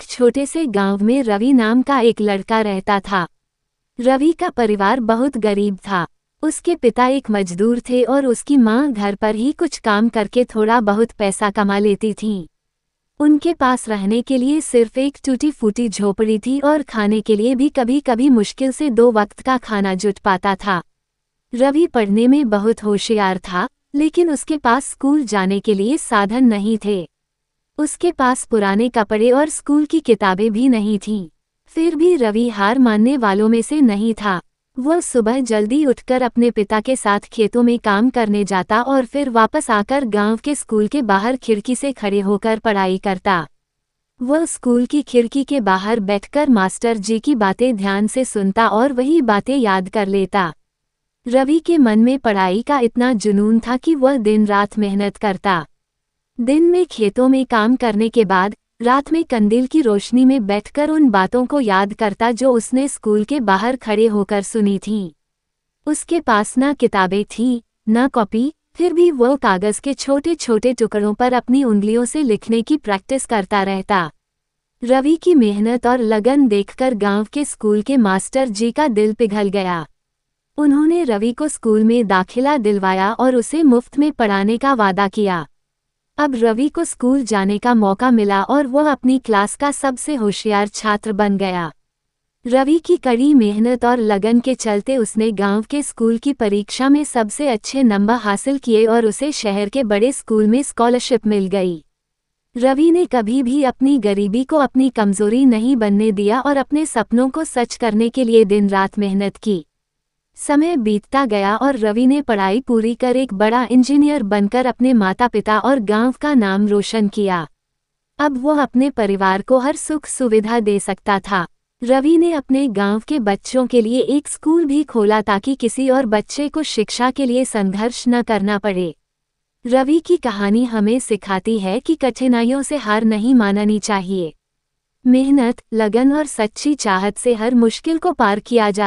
एक छोटे से गांव में रवि नाम का एक लड़का रहता था। रवि का परिवार बहुत गरीब था। उसके पिता एक मजदूर थे और उसकी माँ घर पर ही कुछ काम करके थोड़ा बहुत पैसा कमा लेती थीं। उनके पास रहने के लिए सिर्फ एक टूटी फूटी झोपड़ी थी और खाने के लिए भी कभी कभी मुश्किल से 2 वक्त का खाना जुट पाता था। रवि पढ़ने में बहुत होशियार था, लेकिन उसके पास स्कूल जाने के लिए साधन नहीं थे। उसके पास पुराने कपड़े और स्कूल की किताबें भी नहीं थीं। फिर भी रवि हार मानने वालों में से नहीं था। वह सुबह जल्दी उठकर अपने पिता के साथ खेतों में काम करने जाता और फिर वापस आकर गांव के स्कूल के बाहर खिड़की से खड़े होकर पढ़ाई करता। वह स्कूल की खिड़की के बाहर बैठकर मास्टर जी की बातें ध्यान से सुनता और वही बातें याद कर लेता। रवि के मन में पढ़ाई का इतना जुनून था कि वह दिन रात मेहनत करता। दिन में खेतों में काम करने के बाद रात में कंदील की रोशनी में बैठकर उन बातों को याद करता जो उसने स्कूल के बाहर खड़े होकर सुनी थीं। उसके पास न किताबें थीं, न कॉपी, फिर भी वह कागज के छोटे छोटे टुकड़ों पर अपनी उंगलियों से लिखने की प्रैक्टिस करता रहता। रवि की मेहनत और लगन देखकर गांव के स्कूल के मास्टर जी का दिल पिघल गया। उन्होंने रवि को स्कूल में दाखिला दिलवाया और उसे मुफ्त में पढ़ाने का वादा किया। अब रवि को स्कूल जाने का मौका मिला और वह अपनी क्लास का सबसे होशियार छात्र बन गया। रवि की कड़ी मेहनत और लगन के चलते उसने गांव के स्कूल की परीक्षा में सबसे अच्छे नंबर हासिल किए और उसे शहर के बड़े स्कूल में स्कॉलरशिप मिल गई। रवि ने कभी भी अपनी गरीबी को अपनी कमजोरी नहीं बनने दिया और अपने सपनों को सच करने के लिए दिन रात मेहनत की। समय बीतता गया और रवि ने पढ़ाई पूरी कर एक बड़ा इंजीनियर बनकर अपने माता पिता और गांव का नाम रोशन किया। अब वह अपने परिवार को हर सुख सुविधा दे सकता था। रवि ने अपने गांव के बच्चों के लिए एक स्कूल भी खोला ताकि किसी और बच्चे को शिक्षा के लिए संघर्ष न करना पड़े। रवि की कहानी हमें सिखाती है कि कठिनाइयों से हार नहीं माननी चाहिए। मेहनत, लगन और सच्ची चाहत से हर मुश्किल को पार किया जा